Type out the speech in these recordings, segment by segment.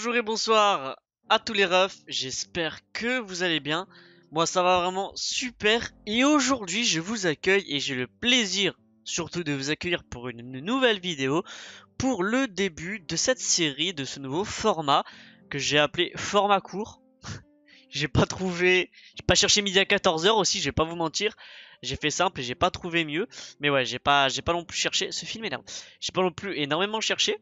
Bonjour et bonsoir à tous les refs, j'espère que vous allez bien. Moi ça va vraiment super et aujourd'hui je vous accueille et j'ai le plaisir surtout de vous accueillir pour une nouvelle vidéo pour le début de cette série, de ce nouveau format que j'ai appelé format court. J'ai pas cherché midi à 14 heures aussi, je vais pas vous mentir. J'ai fait simple et j'ai pas trouvé mieux. Mais ouais, j'ai pas non plus cherché, ce film est là. J'ai pas non plus énormément cherché.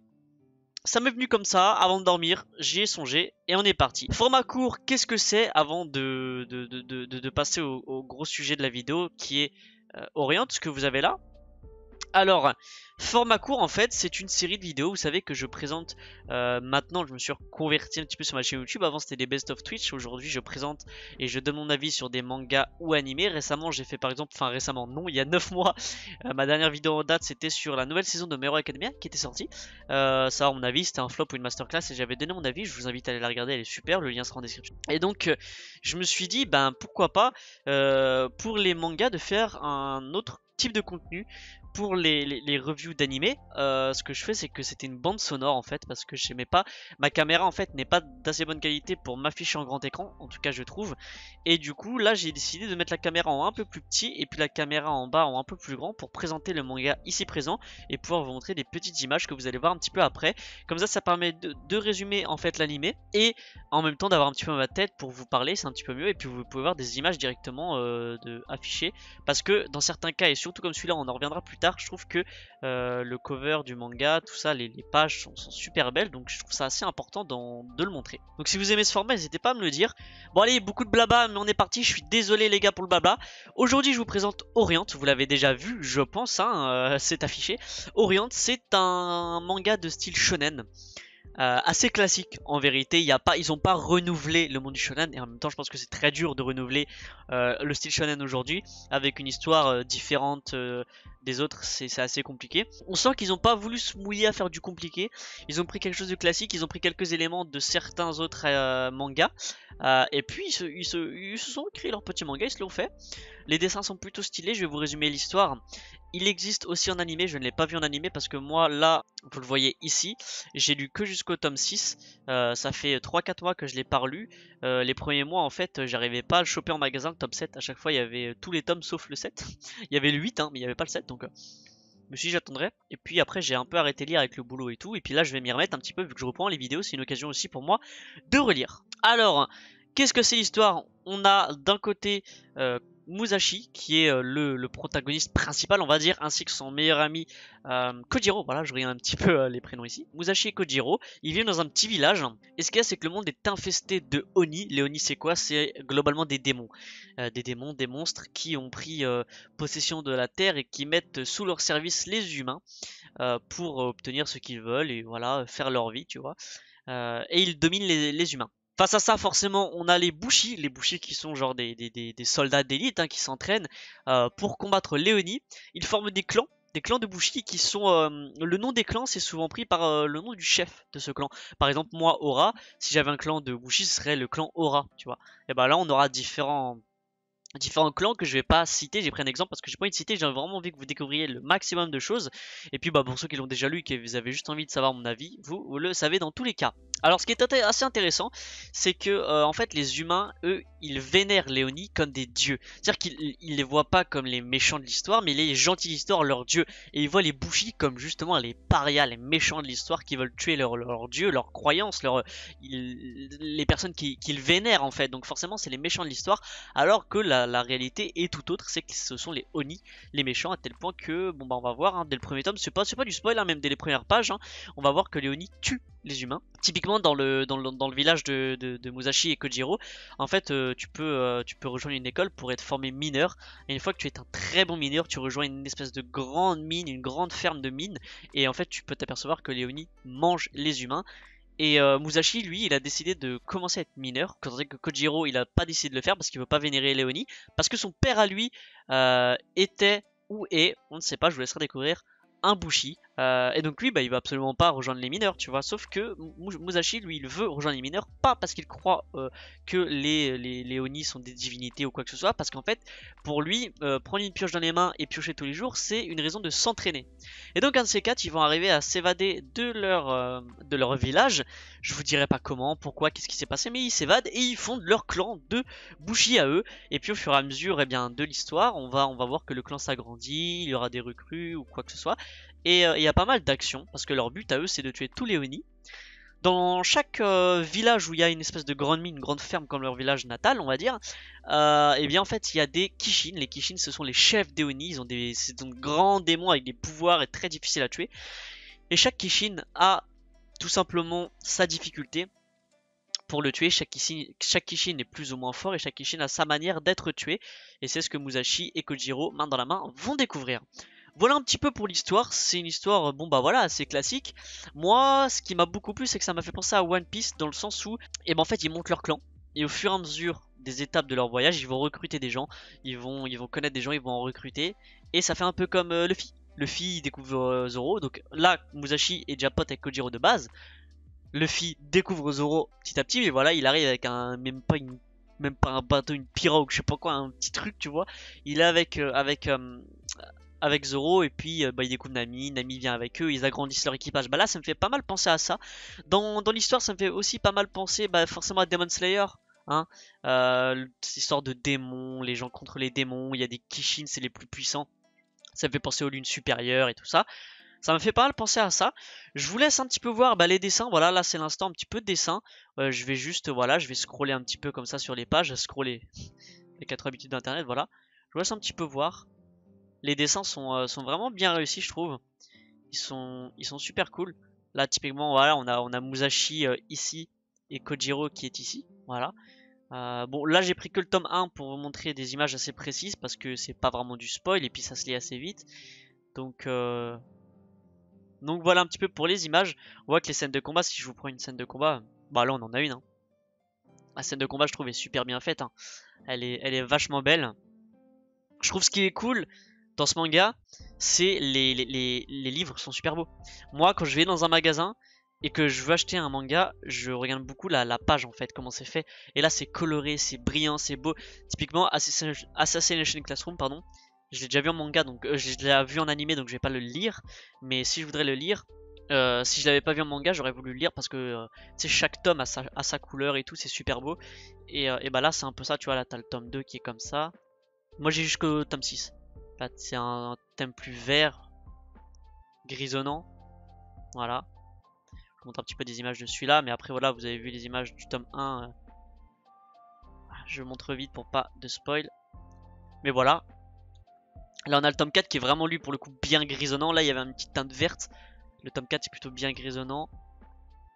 Ça m'est venu comme ça, avant de dormir, j'y ai songé et on est parti. Format court, qu'est-ce que c'est avant de passer au gros sujet de la vidéo qui est Orient, ce que vous avez là. Alors, format court en fait, c'est une série de vidéos, vous savez que je présente maintenant, je me suis reconverti un petit peu sur ma chaîne YouTube, avant c'était des best of Twitch, aujourd'hui je présente et je donne mon avis sur des mangas ou animés. Récemment j'ai fait par exemple, enfin récemment non, il y a 9 mois, ma dernière vidéo en date c'était sur la nouvelle saison de My Hero Academia qui était sortie. Ça à mon avis c'était un flop ou une masterclass et j'avais donné mon avis, je vous invite à aller la regarder, elle est super, le lien sera en description. Et donc je me suis dit, ben pourquoi pas pour les mangas de faire un autre type de contenu pour les reviews d'animé. Ce que je fais c'est que c'était une bande sonore en fait parce que j'aimais pas, ma caméra en fait n'est pas d'assez bonne qualité pour m'afficher en grand écran, en tout cas je trouve, et du coup là j'ai décidé de mettre la caméra en un peu plus petit et puis la caméra en bas en un peu plus grand pour présenter le manga ici présent et pouvoir vous montrer des petites images que vous allez voir un petit peu après. Comme ça permet de résumer en fait l'animé et en même temps d'avoir un petit peu ma tête pour vous parler, c'est un petit peu mieux, et puis vous pouvez voir des images directement affichées parce que dans certains cas et surtout comme celui-là on en reviendra plus tard, je trouve que le cover du manga, tout ça, les pages sont super belles, donc je trouve ça assez important de le montrer. Donc si vous aimez ce format, n'hésitez pas à me le dire. Bon allez, beaucoup de blabla, mais on est parti, je suis désolé les gars pour le blabla. Aujourd'hui je vous présente Orient, vous l'avez déjà vu je pense, hein, c'est affiché. Orient, c'est un manga de style shonen. Assez classique en vérité, ils ont pas renouvelé le monde du shonen et en même temps je pense que c'est très dur de renouveler le style shonen aujourd'hui avec une histoire différente des autres, c'est assez compliqué. On sent qu'ils ont pas voulu se mouiller à faire du compliqué, ils ont pris quelque chose de classique, ils ont pris quelques éléments de certains autres mangas et puis ils se sont créés leur petit manga, ils se l'ont fait. Les dessins sont plutôt stylés, je vais vous résumer l'histoire. Il existe aussi en animé, je ne l'ai pas vu en animé parce que moi là, vous le voyez ici, j'ai lu que jusqu'au tome 6, ça fait 3-4 mois que je l'ai pas lu. Les premiers mois en fait j'arrivais pas à le choper en magasin, le tome 7, à chaque fois il y avait tous les tomes sauf le 7. Il y avait le 8 hein, mais il n'y avait pas le 7 donc je me suis dit j'attendrai. Et puis après j'ai un peu arrêté de lire avec le boulot et tout, et puis là je vais m'y remettre un petit peu vu que je reprends les vidéos, c'est une occasion aussi pour moi de relire. Alors, qu'est-ce que c'est l'histoire? On a d'un côté Musashi qui est le protagoniste principal on va dire, ainsi que son meilleur ami Kojiro, voilà je regarde un petit peu les prénoms ici. Musashi et Kojiro, ils vivent dans un petit village et ce qu'il y a c'est que le monde est infesté de Oni. Les Oni c'est quoi? C'est globalement des démons. Des monstres qui ont pris possession de la terre et qui mettent sous leur service les humains pour obtenir ce qu'ils veulent et voilà faire leur vie tu vois. Et ils dominent les humains. Face à ça, forcément, on a les Bushi qui sont genre des soldats d'élite hein, qui s'entraînent pour combattre Léonie. Ils forment des clans de Bushi qui sont... le nom des clans, c'est souvent pris par le nom du chef de ce clan. Par exemple, moi, Aura, si j'avais un clan de Bushi, ce serait le clan Aura, tu vois. Et ben là, on aura différents clans que je vais pas citer, j'ai pris un exemple parce que j'ai pas envie de citer, j'ai vraiment envie que vous découvriez le maximum de choses. Et puis bah pour ceux qui l'ont déjà lu et que vous avez juste envie de savoir mon avis, vous le savez dans tous les cas. Alors ce qui est assez intéressant, c'est que en fait les humains, eux, ils vénèrent Léonie comme des dieux. C'est-à-dire qu'ils les voient pas comme les méchants de l'histoire, mais les gentils de l'histoire, leurs dieux. Et ils voient les Bushi comme justement les parias, les méchants de l'histoire qui veulent tuer leur dieu, leurs croyances, les personnes qu'ils vénèrent en fait. Donc forcément c'est les méchants de l'histoire, alors que la réalité est tout autre, c'est que ce sont les Oni, les méchants, à tel point que, bon bah on va voir, hein, dès le premier tome, c'est pas du spoil, hein, même dès les premières pages, hein, on va voir que les Oni tuent les humains. Typiquement dans le village de Musashi et Kojiro, en fait tu peux rejoindre une école pour être formé mineur, et une fois que tu es un très bon mineur, tu rejoins une espèce de grande mine, une grande ferme de mines, et en fait tu peux t'apercevoir que les Oni mangent les humains. Et Musashi, lui, il a décidé de commencer à être mineur, tandis que Kojiro, il a pas décidé de le faire parce qu'il veut pas vénérer Léonie, parce que son père à lui était ou est, on ne sait pas, je vous laisserai découvrir, un Bushi. Et donc lui, bah, il va absolument pas rejoindre les mineurs, tu vois. Sauf que Musashi, lui, il veut rejoindre les mineurs, pas parce qu'il croit que les Oni sont des divinités ou quoi que ce soit, parce qu'en fait, pour lui, prendre une pioche dans les mains et piocher tous les jours, c'est une raison de s'entraîner. Et donc un de ces quatre, ils vont arriver à s'évader de leur village. Je vous dirai pas comment, pourquoi, qu'est-ce qui s'est passé, mais ils s'évadent et ils fondent leur clan de Bushi à eux. Et puis au fur et à mesure de l'histoire, on va voir que le clan s'agrandit, il y aura des recrues ou quoi que ce soit. Et il y a pas mal d'actions, parce que leur but à eux c'est de tuer tous les Oni. Dans chaque village où il y a une espèce de grande mine, une grande ferme comme leur village natal, on va dire, et bien en fait il y a des Kishin. Les Kishin ce sont les chefs des Oni, c'est donc grands démons avec des pouvoirs et très difficiles à tuer. Et chaque Kishin a tout simplement sa difficulté pour le tuer. Chaque Kishin est plus ou moins fort et chaque Kishin a sa manière d'être tué. Et c'est ce que Musashi et Kojiro, main dans la main, vont découvrir. Voilà un petit peu pour l'histoire, c'est une histoire, bon bah voilà, assez classique. Moi, ce qui m'a beaucoup plu, c'est que ça m'a fait penser à One Piece dans le sens où, et ben en fait, ils montent leur clan. Et au fur et à mesure des étapes de leur voyage, ils vont recruter des gens, ils vont connaître des gens, ils vont en recruter. Et ça fait un peu comme Luffy. Luffy découvre Zoro, donc là, Musashi est déjà pote avec Kojiro de base. Luffy découvre Zoro petit à petit, mais voilà, il arrive avec même pas un bateau, une pirogue, je sais pas quoi, un petit truc, tu vois. Il est avec Zoro et puis bah, ils découvrent Nami, Nami vient avec eux, ils agrandissent leur équipage. Bah là ça me fait pas mal penser à ça. Dans l'histoire ça me fait aussi pas mal penser bah, forcément à Demon Slayer. Hein, cette histoire de démons, les gens contre les démons, il y a des Kishin, c'est les plus puissants. Ça me fait penser aux lunes supérieures et tout ça. Ça me fait pas mal penser à ça. Je vous laisse un petit peu voir bah, les dessins. Voilà, là c'est l'instant un petit peu de dessin. Je vais juste, voilà, je vais scroller un petit peu comme ça sur les pages, scroller les 4 habitudes d'internet, voilà. Je vous laisse un petit peu voir. Les dessins sont vraiment bien réussis, je trouve. Ils sont super cool. Là, typiquement, voilà, on a Musashi ici et Kojiro qui est ici. Voilà. Bon, là, j'ai pris que le tome 1 pour vous montrer des images assez précises parce que c'est pas vraiment du spoil et puis ça se lit assez vite. Donc voilà un petit peu pour les images. On voit que les scènes de combat, si je vous prends une scène de combat, bah là, on en a une. Hein. La scène de combat, je trouve, est super bien faite. Hein. Elle est vachement belle. Je trouve ce qui est cool dans ce manga, c'est les livres sont super beaux. Moi, quand je vais dans un magasin et que je veux acheter un manga, je regarde beaucoup la page en fait, comment c'est fait. Et là, c'est coloré, c'est brillant, c'est beau. Typiquement, Assassination Classroom, pardon. Je l'ai déjà vu en manga, donc je l'ai déjà vu en animé, donc je vais pas le lire. Mais si je voudrais le lire, si je l'avais pas vu en manga, j'aurais voulu le lire parce que chaque tome a sa couleur et tout, c'est super beau. Et bah là, c'est un peu ça, tu vois. Là, t'as le tome 2 qui est comme ça. Moi, j'ai jusqu'au tome 6. Là, c'est un thème plus vert, grisonnant. Voilà. Je vous montre un petit peu des images de celui-là, mais après, voilà, vous avez vu les images du tome 1. Je montre vite pour pas de spoil. Mais voilà. Là, on a le tome 4 qui est vraiment, lui, pour le coup, bien grisonnant. Là, il y avait une petite teinte verte. Le tome 4, c'est plutôt bien grisonnant.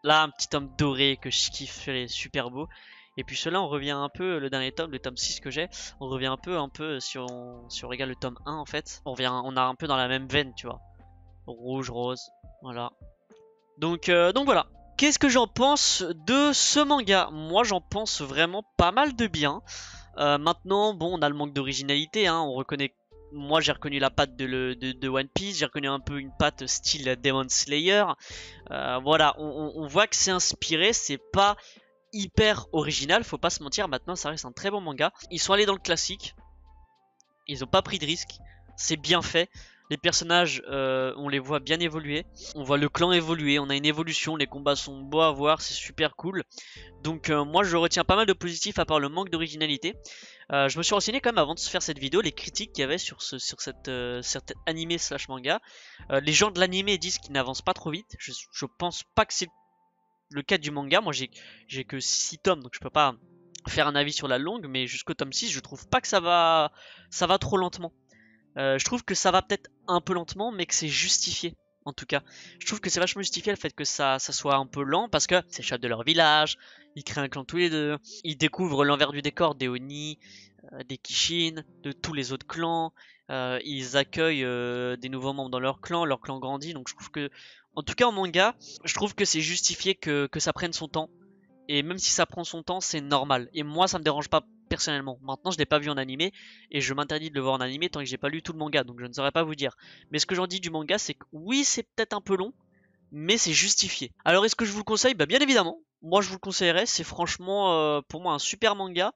Là, un petit tome doré que je kiffe, il est super beau. Et puis cela, on revient un peu, le dernier tome, le tome 6 que j'ai, on revient un peu si on regarde le tome 1 en fait. On a un peu dans la même veine, tu vois. Rouge, rose, voilà. Donc voilà. Qu'est-ce que j'en pense de ce manga? Moi, j'en pense vraiment pas mal de bien. Maintenant, bon, on a le manque d'originalité, hein, on reconnaît. Moi, j'ai reconnu la patte de One Piece, j'ai reconnu un peu une patte style Demon Slayer. Voilà, on voit que c'est inspiré, c'est pas hyper original, faut pas se mentir. Maintenant, ça reste un très bon manga. Ils sont allés dans le classique, ils ont pas pris de risques, c'est bien fait. Les personnages, on les voit bien évoluer. On voit le clan évoluer, on a une évolution, les combats sont beaux à voir, c'est super cool. Donc moi je retiens pas mal de positifs à part le manque d'originalité. Je me suis renseigné quand même avant de faire cette vidéo, les critiques qu'il y avait sur cet animé slash manga. Les gens de l'animé disent qu'il n'avance pas trop vite. Je pense pas que c'est le cas du manga. Moi j'ai que 6 tomes, donc je peux pas faire un avis sur la longue, mais jusqu'au tome 6 je trouve pas que ça va trop lentement. Je trouve que ça va peut-être un peu lentement, mais que c'est justifié. En tout cas, je trouve que c'est vachement justifié le fait que ça soit un peu lent parce que s'échappent de leur village, ils créent un clan tous les deux, ils découvrent l'envers du décor des Oni, des Kishin, de tous les autres clans, ils accueillent des nouveaux membres dans leur clan grandit. Donc je trouve que, en tout cas en manga, je trouve que c'est justifié que ça prenne son temps Et même si ça prend son temps, c'est normal. Et moi, ça me dérange pas personnellement. Maintenant, je l'ai pas vu en animé et je m'interdis de le voir en animé tant que j'ai pas lu tout le manga, donc je ne saurais pas vous dire. Mais ce que j'en dis du manga, c'est que oui, c'est peut-être un peu long, mais c'est justifié. Alors, est-ce que je vous le conseille? Bah, bien évidemment. Moi, je vous le conseillerais. C'est franchement, pour moi, un super manga.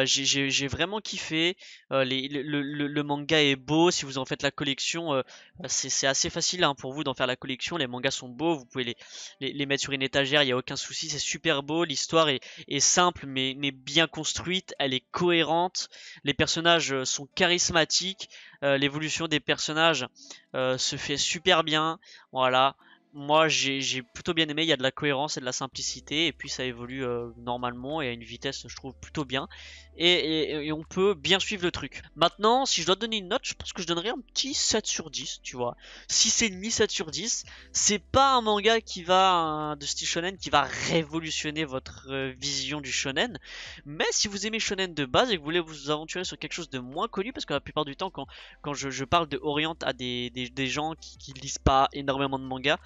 J'ai vraiment kiffé. Le manga est beau. Si vous en faites la collection, c'est assez facile hein, pour vous d'en faire la collection. Les mangas sont beaux. Vous pouvez les mettre sur une étagère. Il n'y a aucun souci. C'est super beau. L'histoire est simple mais bien construite. Elle est cohérente. Les personnages sont charismatiques. L'évolution des personnages se fait super bien. Voilà. Moi j'ai plutôt bien aimé, il y a de la cohérence et de la simplicité et puis ça évolue normalement et à une vitesse je trouve plutôt bien et on peut bien suivre le truc. Maintenant si je dois donner une note je pense que je donnerais un petit 7 sur 10 tu vois. 6,5 7 sur 10 c'est pas un manga qui va de style shonen qui va révolutionner votre vision du shonen mais si vous aimez shonen de base et que vous voulez vous aventurer sur quelque chose de moins connu parce que la plupart du temps quand je parle de Orient à des gens qui lisent pas énormément de mangas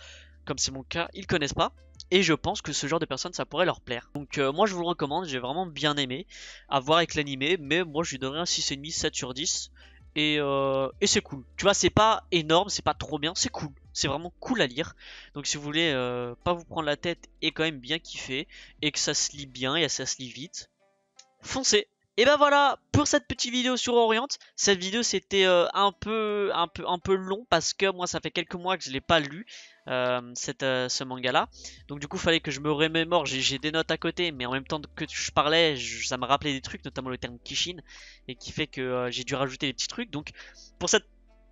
comme c'est mon cas, ils connaissent pas. Et je pense que ce genre de personnes, ça pourrait leur plaire. Donc moi je vous le recommande, j'ai vraiment bien aimé. À voir avec l'animé, mais moi je lui donnerais un 6,5, 7 sur 10. Et c'est cool. Tu vois, c'est pas énorme, c'est pas trop bien, c'est cool. C'est vraiment cool à lire. Donc si vous voulez pas vous prendre la tête et quand même bien kiffer, et que ça se lit bien et ça se lit vite, foncez. Et ben voilà pour cette petite vidéo sur Orient. Cette vidéo c'était un peu long parce que moi ça fait quelques mois que je l'ai pas lu ce manga là. Donc du coup fallait que je me remémore. J'ai des notes à côté, mais en même temps que je parlais, ça me rappelait des trucs, notamment le terme Kishin, et qui fait que j'ai dû rajouter des petits trucs. Donc pour cette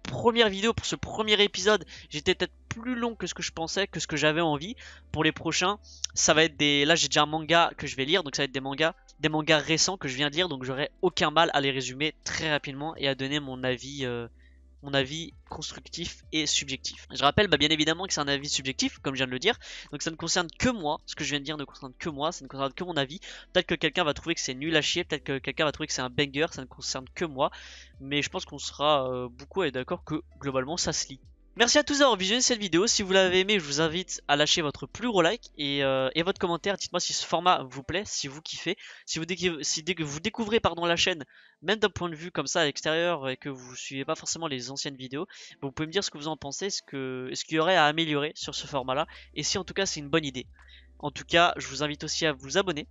première vidéo, pour ce premier épisode, j'étais peut-être plus long que ce que je pensais, que ce que j'avais envie. Pour les prochains, ça va être des. Là, j'ai déjà un manga que je vais lire, donc ça va être des mangas récents que je viens de lire, donc j'aurai aucun mal à les résumer très rapidement et à donner mon avis constructif et subjectif. Je rappelle bien évidemment que c'est un avis subjectif, comme je viens de le dire, donc ça ne concerne que moi, ce que je viens de dire ne concerne que moi, ça ne concerne que mon avis. Peut-être que quelqu'un va trouver que c'est nul à chier, peut-être que quelqu'un va trouver que c'est un banger, ça ne concerne que moi, mais je pense qu'on sera beaucoup à être d'accord que globalement ça se lit. Merci à tous d'avoir visionné cette vidéo. Si vous l'avez aimé, je vous invite à lâcher votre plus gros like et votre commentaire. Dites-moi si ce format vous plaît, si vous kiffez. Si dès que vous découvrez la chaîne, même d'un point de vue comme ça à l'extérieur et que vous suivez pas forcément les anciennes vidéos, vous pouvez me dire ce que vous en pensez, est-ce qu'il y aurait à améliorer sur ce format-là et si en tout cas c'est une bonne idée. En tout cas, je vous invite aussi à vous abonner.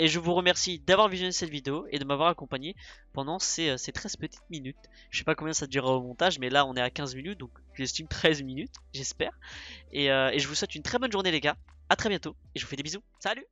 Et je vous remercie d'avoir visionné cette vidéo et de m'avoir accompagné pendant ces 13 petites minutes. Je sais pas combien ça durera au montage, mais là on est à 15 minutes, donc j'estime 13 minutes, j'espère. Et je vous souhaite une très bonne journée les gars, à très bientôt, et je vous fais des bisous, salut!